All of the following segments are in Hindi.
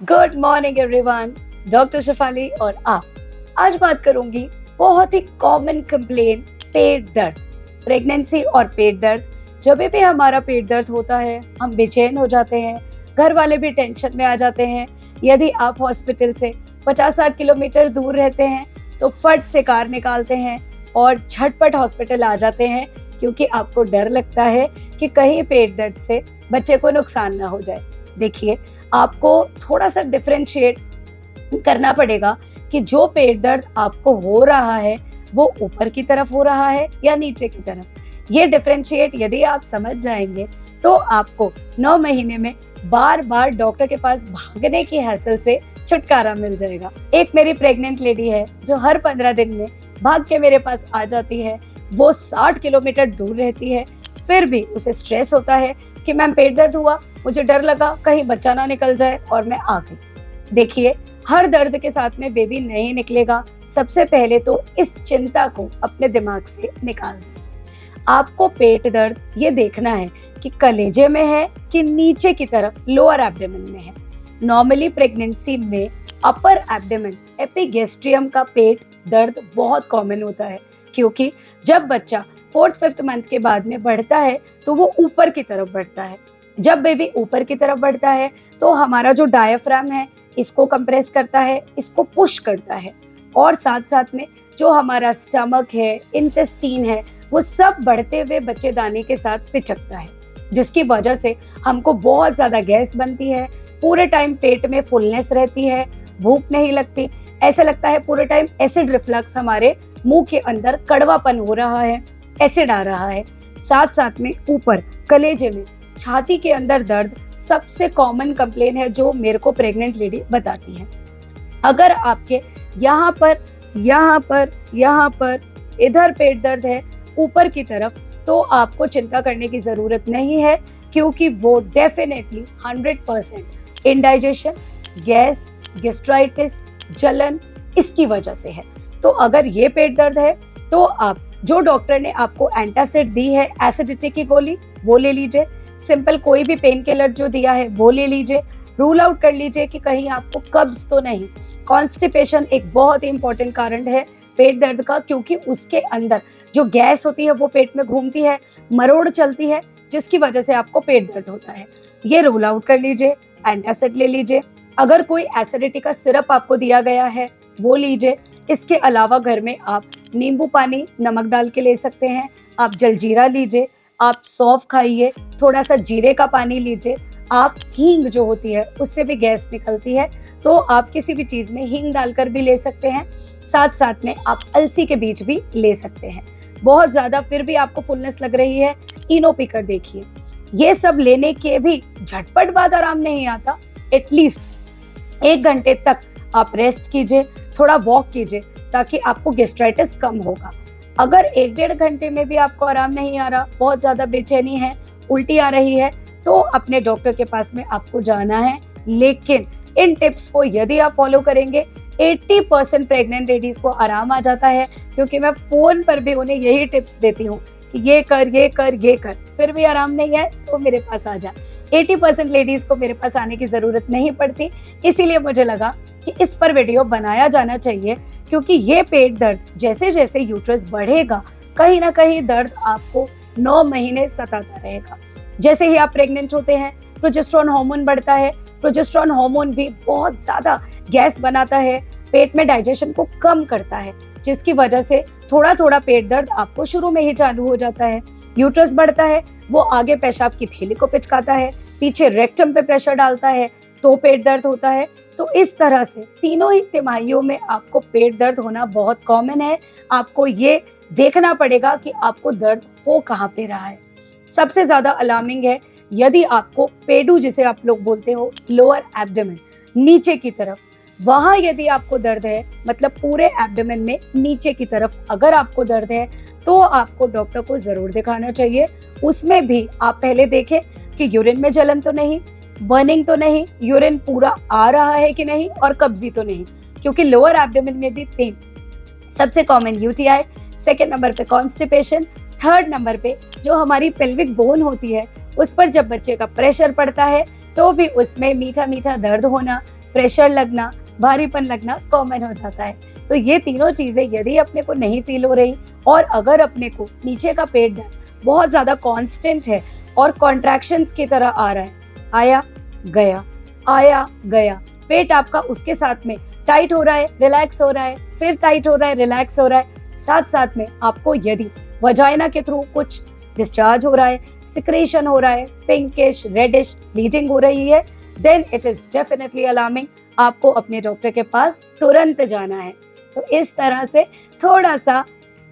Good morning everyone. Doctor Shefali और आप आज बात करूंगी बहुत ही कॉमन कंप्लेन, पेट दर्द। प्रेगनेंसी और पेट दर्द। जब भी हमारा पेट दर्द होता है हम बेचैन हो जाते हैं, घर वाले भी टेंशन में आ जाते हैं। यदि आप हॉस्पिटल से 50-60 किलोमीटर दूर रहते हैं तो फट से कार निकालते हैं और झटपट हॉस्पिटल आ जाते हैं, क्योंकि आपको डर लगता है कि कहीं पेट दर्द से बच्चे को नुकसान ना हो जाए। देखिए, आपको थोड़ा सा डिफरेंशिएट करना पड़ेगा कि जो पेट दर्द आपको हो रहा है वो ऊपर की तरफ हो रहा है या नीचे की तरफ। ये डिफरेंशिएट यदि आप समझ जाएंगे तो आपको 9 महीने में बार बार डॉक्टर के पास भागने की हैसल से छुटकारा मिल जाएगा। एक मेरी प्रेग्नेंट लेडी है जो हर 15 दिन में भाग के मेरे पास आ जाती है। वो 60 किलोमीटर दूर रहती है, फिर भी उसे स्ट्रेस होता है कि मैम पेट दर्द हुआ, मुझे डर लगा कहीं बच्चा ना निकल जाए और मैं आ गई। देखिए, हर दर्द के साथ में बेबी नहीं निकलेगा। सबसे पहले तो इस चिंता को अपने दिमाग से निकाल दीजिए। आपको पेट दर्द ये देखना है कि कलेजे में है कि नीचे की तरफ लोअर एब्डोमेन में है। नॉर्मली प्रेगनेंसी में अपर एब्डोमेन एपिगैस्ट्रियम का पेट दर्द बहुत कॉमन होता है, क्योंकि जब बच्चा 4th-5th मंथ के बाद में बढ़ता है तो वो ऊपर की तरफ बढ़ता है। जब बेबी ऊपर की तरफ बढ़ता है तो हमारा जो डायफ्राम है इसको कंप्रेस करता है, इसको पुश करता है, और साथ साथ में जो हमारा स्टमक है, इंटेस्टीन है, वो सब बढ़ते हुए बच्चेदानी के साथ पिचकता है, जिसकी वजह से हमको बहुत ज़्यादा गैस बनती है। पूरे टाइम पेट में फुलनेस रहती है, भूख नहीं लगती, ऐसा लगता है पूरे टाइम एसिड रिफ्लक्स, हमारे मुंह के अंदर कड़वापन हो रहा है, एसिड आ रहा है। साथ साथ में ऊपर कलेजे में, छाती के अंदर दर्द सबसे कॉमन कंप्लेन है जो मेरे को प्रेग्नेंट लेडी बताती है। अगर आपके यहाँ पर इधर पेट दर्द है ऊपर की तरफ, तो आपको चिंता करने की ज़रूरत नहीं है, क्योंकि वो डेफिनेटली 100% इंडाइजेशन, गैस, गैस्ट्राइटिस, जलन इसकी वजह से है। तो अगर ये पेट दर्द है तो आप जो डॉक्टर ने आपको एंटासिड दी है, एसिडिटी की गोली, वो ले लीजिए। सिंपल कोई भी पेन किलर जो दिया है वो ले लीजिए। रूल आउट कर लीजिए कि कहीं आपको कब्ज तो नहीं। कॉन्स्टिपेशन एक बहुत ही इंपॉर्टेंट कारण है पेट दर्द का, क्योंकि उसके अंदर जो गैस होती है वो पेट में घूमती है, मरोड़ चलती है, जिसकी वजह से आपको पेट दर्द होता है। ये रूल आउट कर लीजिए, एंटासिड ले लीजिए। अगर कोई एसिडिटी का सिरप आपको दिया गया है वो लीजिए। इसके अलावा घर में आप नींबू पानी नमक डाल के ले सकते हैं, आप जलजीरा लीजिए, आप सौंफ खाइए, थोड़ा सा जीरे का पानी लीजिए। आप हींग जो होती है उससे भी गैस निकलती है, तो आप किसी भी चीज़ में हींग डालकर भी ले सकते हैं। साथ साथ में आप अलसी के बीज भी ले सकते हैं। बहुत ज़्यादा फिर भी आपको फुलनेस लग रही है, इनो पीकर देखिए। ये सब लेने के भी झटपट बाद आराम नहीं आता। एटलीस्ट 1 घंटे तक आप रेस्ट कीजिए, थोड़ा वॉक कीजिए, ताकि आपको गैस्ट्राइटिस कम होगा। अगर 1-1.5 घंटे में भी आपको आराम नहीं आ रहा, बहुत ज़्यादा बेचैनी है, उल्टी आ रही है, तो अपने डॉक्टर के पास में आपको जाना है। लेकिन इन टिप्स को यदि आप फॉलो करेंगे, 80% प्रेग्नेंट लेडीज को आराम आ जाता है, क्योंकि मैं फ़ोन पर भी उन्हें यही टिप्स देती हूँ कि ये कर, फिर भी आराम नहीं है तो मेरे पास आ जा। 80% लेडीज को मेरे पास आने की ज़रूरत नहीं पड़ती, इसीलिए मुझे लगा कि इस पर वीडियो बनाया जाना चाहिए, क्योंकि ये पेट दर्द जैसे जैसे यूट्रस बढ़ेगा, कहीं ना कहीं दर्द आपको 9 महीने सताता रहेगा। जैसे ही आप प्रेग्नेंट होते हैं, प्रोजेस्टेरॉन हार्मोन बढ़ता है। प्रोजेस्टेरॉन हार्मोन भी बहुत ज़्यादा गैस बनाता है, पेट में डाइजेशन को कम करता है, जिसकी वजह से थोड़ा थोड़ा पेट दर्द आपको शुरू में ही चालू हो जाता है। यूट्रस बढ़ता है, वो आगे पेशाब की थैली को पिचकाता है, पीछे रेक्टम पे प्रेशर डालता है, तो पेट दर्द होता है। तो इस तरह से तीनों ही तिमाहियों में आपको पेट दर्द होना बहुत कॉमन है। आपको ये देखना पड़ेगा कि आपको दर्द हो कहाँ पे रहा है। सबसे ज़्यादा अलार्मिंग है यदि आपको पेडू, जिसे आप लोग बोलते हो, लोअर एब्डोमेन, नीचे की तरफ, वहाँ यदि आपको दर्द है, मतलब पूरे एब्डोमेन में नीचे की तरफ अगर आपको दर्द है, तो आपको डॉक्टर को ज़रूर दिखाना चाहिए। उसमें भी आप पहले देखें कि यूरिन में जलन तो नहीं, बर्निंग तो नहीं, यूरिन पूरा आ रहा है कि नहीं, और कब्जी तो नहीं, क्योंकि लोअर एब्डोमेन में भी पेन सबसे कॉमन यूटीआई, सेकेंड नंबर पे कॉन्स्टिपेशन, थर्ड नंबर पे जो हमारी पेल्विक बोन होती है उस पर जब बच्चे का प्रेशर पड़ता है तो भी उसमें मीठा मीठा दर्द होना, प्रेशर लगना, भारीपन लगना कॉमन हो जाता है। तो ये तीनों चीज़ें यदि अपने को नहीं फील हो रही और अगर अपने को नीचे का पेट दर्द बहुत ज़्यादा कांस्टेंट है और कॉन्ट्रैक्शंस की तरह आ रहा है, आया गया, आया गया, पेट आपका उसके साथ में टाइट हो रहा है, रिलैक्स हो रहा है, फिर टाइट हो रहा है, रिलैक्स हो रहा है, साथ साथ में आपको यदि वजाइना के थ्रू कुछ डिस्चार्ज हो रहा है, सिक्रेशन हो रहा है, पिंकिश रेडिश ब्लीडिंग हो रही है, then it is definitely alarming. आपको अपने डॉक्टर के पास तुरंत जाना है। तो इस तरह से थोड़ा सा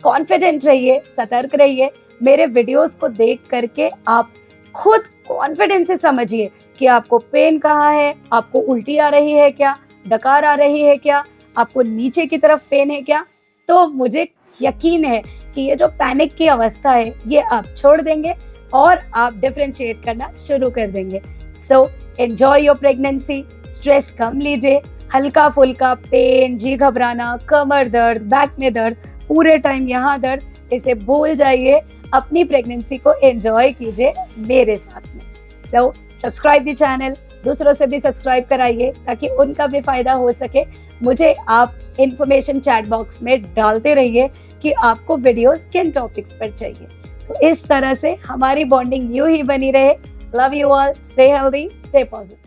कॉन्फिडेंट रहिए, सतर्क रहिए। मेरे वीडियोस को देख करके आप खुद कॉन्फिडेंस से समझिए कि आपको पेन कहाँ है, आपको उल्टी आ रही है क्या, डकार आ रही है क्या, आपको नीचे की तरफ पेन है क्या। तो मुझे यकीन है कि ये जो पैनिक की अवस्था है ये आप छोड़ देंगे और आप डिफरेंशिएट करना शुरू कर देंगे। So enjoy your pregnancy, stress कम लीजिए, हल्का फुल्का पेन, जी घबराना, कमर दर्द, बैक में दर्द, पूरे टाइम यहाँ दर्द, इसे भूल जाइए, अपनी प्रेगनेंसी को एंजॉय कीजिए मेरे साथ में। सो सब्सक्राइब द चैनल, दूसरों से भी सब्सक्राइब कराइए ताकि उनका भी फायदा हो सके। मुझे आप इंफॉर्मेशन चैट बॉक्स में डालते रहिए कि आपको वीडियोस किन टॉपिक्स पर चाहिए। तो इस तरह से हमारी बॉन्डिंग यूं ही बनी रहे। Love you all, stay healthy, stay positive.